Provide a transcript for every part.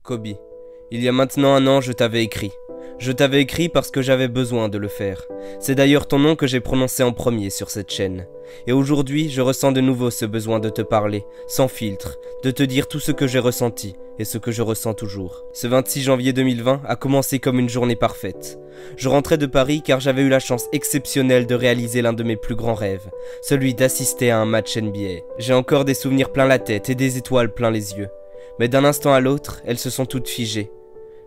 Kobe, il y a maintenant 1 an, je t'avais écrit. Je t'avais écrit parce que j'avais besoin de le faire. C'est d'ailleurs ton nom que j'ai prononcé en premier sur cette chaîne. Et aujourd'hui, je ressens de nouveau ce besoin de te parler, sans filtre, de te dire tout ce que j'ai ressenti et ce que je ressens toujours. Ce 26 janvier 2020 a commencé comme une journée parfaite. Je rentrais de Paris car j'avais eu la chance exceptionnelle de réaliser l'un de mes plus grands rêves, celui d'assister à un match NBA. J'ai encore des souvenirs plein la tête et des étoiles plein les yeux. Mais d'un instant à l'autre, elles se sont toutes figées.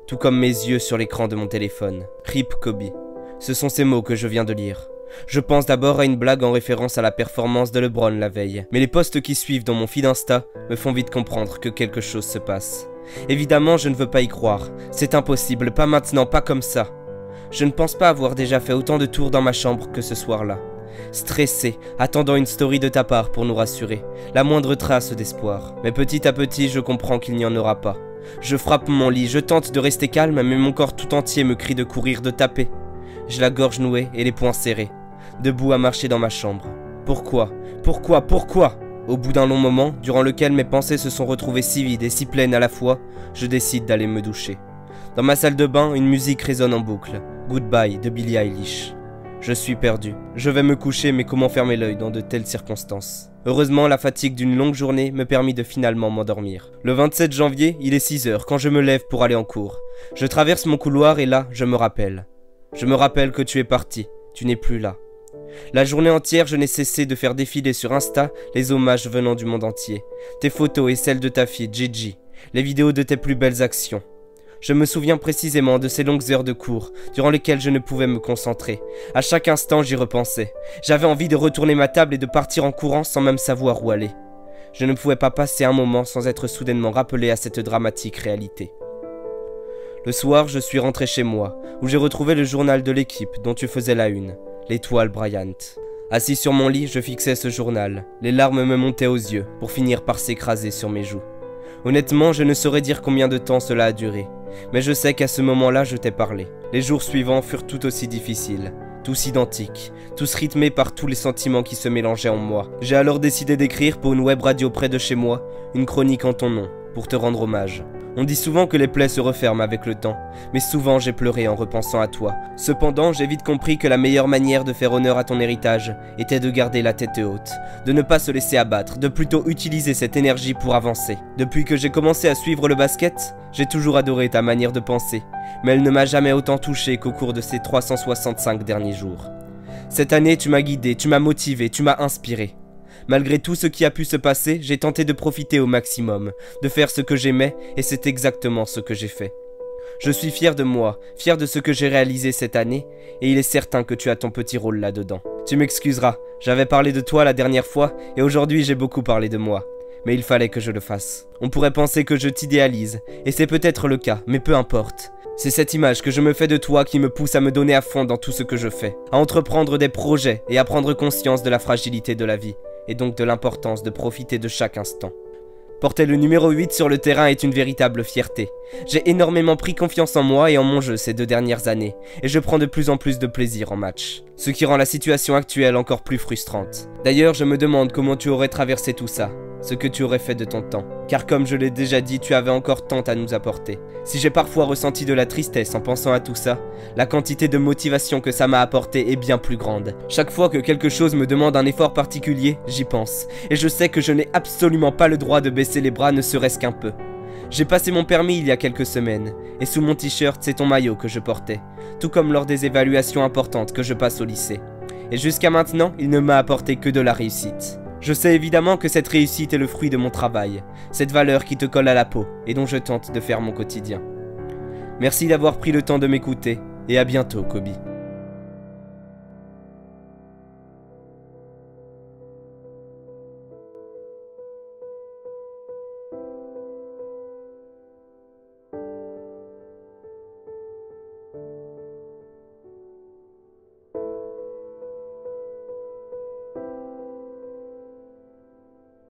Tout comme mes yeux sur l'écran de mon téléphone. RIP Kobe. Ce sont ces mots que je viens de lire. Je pense d'abord à une blague en référence à la performance de LeBron la veille. Mais les posts qui suivent dans mon feed Insta me font vite comprendre que quelque chose se passe. Évidemment, je ne veux pas y croire. C'est impossible, pas maintenant, pas comme ça. Je ne pense pas avoir déjà fait autant de tours dans ma chambre que ce soir-là. Stressé, attendant une story de ta part pour nous rassurer. La moindre trace d'espoir. Mais petit à petit, je comprends qu'il n'y en aura pas. Je frappe mon lit, je tente de rester calme, mais mon corps tout entier me crie de courir, de taper. J'ai la gorge nouée et les poings serrés, debout à marcher dans ma chambre. Pourquoi? Au bout d'un long moment, durant lequel mes pensées se sont retrouvées si vides et si pleines à la fois, je décide d'aller me doucher. Dans ma salle de bain, une musique résonne en boucle. Goodbye de Billie Eilish. Je suis perdu. Je vais me coucher, mais comment fermer l'œil dans de telles circonstances? Heureusement, la fatigue d'une longue journée me permit de finalement m'endormir. Le 27 janvier, il est 6 h quand je me lève pour aller en cours. Je traverse mon couloir et là, je me rappelle. Je me rappelle que tu es parti. Tu n'es plus là. La journée entière, je n'ai cessé de faire défiler sur Insta les hommages venant du monde entier. Tes photos et celles de ta fille, Gigi. Les vidéos de tes plus belles actions. Je me souviens précisément de ces longues heures de cours, durant lesquelles je ne pouvais me concentrer. À chaque instant, j'y repensais. J'avais envie de retourner ma table et de partir en courant sans même savoir où aller. Je ne pouvais pas passer un moment sans être soudainement rappelé à cette dramatique réalité. Le soir, je suis rentré chez moi, où j'ai retrouvé le journal de l'équipe dont tu faisais la une, l'étoile Bryant. Assis sur mon lit, je fixais ce journal. Les larmes me montaient aux yeux, pour finir par s'écraser sur mes joues. Honnêtement, je ne saurais dire combien de temps cela a duré. Mais je sais qu'à ce moment-là, je t'ai parlé. Les jours suivants furent tout aussi difficiles, tous identiques, tous rythmés par tous les sentiments qui se mélangeaient en moi. J'ai alors décidé d'écrire pour une web radio près de chez moi, une chronique en ton nom, pour te rendre hommage. On dit souvent que les plaies se referment avec le temps, mais souvent j'ai pleuré en repensant à toi. Cependant, j'ai vite compris que la meilleure manière de faire honneur à ton héritage était de garder la tête haute, de ne pas se laisser abattre, de plutôt utiliser cette énergie pour avancer. Depuis que j'ai commencé à suivre le basket, j'ai toujours adoré ta manière de penser, mais elle ne m'a jamais autant touché qu'au cours de ces 365 derniers jours. Cette année, tu m'as guidé, tu m'as motivé, tu m'as inspiré. Malgré tout ce qui a pu se passer, j'ai tenté de profiter au maximum, de faire ce que j'aimais, et c'est exactement ce que j'ai fait. Je suis fier de moi, fier de ce que j'ai réalisé cette année, et il est certain que tu as ton petit rôle là-dedans. Tu m'excuseras, j'avais parlé de toi la dernière fois, et aujourd'hui j'ai beaucoup parlé de moi. Mais il fallait que je le fasse. On pourrait penser que je t'idéalise, et c'est peut-être le cas, mais peu importe. C'est cette image que je me fais de toi qui me pousse à me donner à fond dans tout ce que je fais, à entreprendre des projets et à prendre conscience de la fragilité de la vie, et donc de l'importance de profiter de chaque instant. Porter le numéro 8 sur le terrain est une véritable fierté. J'ai énormément pris confiance en moi et en mon jeu ces 2 dernières années, et je prends de plus en plus de plaisir en match, ce qui rend la situation actuelle encore plus frustrante. D'ailleurs, je me demande comment tu aurais traversé tout ça, ce que tu aurais fait de ton temps, car comme je l'ai déjà dit, tu avais encore tant à nous apporter. Si j'ai parfois ressenti de la tristesse en pensant à tout ça, la quantité de motivation que ça m'a apporté est bien plus grande. Chaque fois que quelque chose me demande un effort particulier, j'y pense, et je sais que je n'ai absolument pas le droit de baisser les bras ne serait-ce qu'un peu. J'ai passé mon permis il y a quelques semaines, et sous mon t-shirt c'est ton maillot que je portais, tout comme lors des évaluations importantes que je passe au lycée. Et jusqu'à maintenant, il ne m'a apporté que de la réussite. Je sais évidemment que cette réussite est le fruit de mon travail, cette valeur qui te colle à la peau et dont je tente de faire mon quotidien. Merci d'avoir pris le temps de m'écouter et à bientôt, Kobe.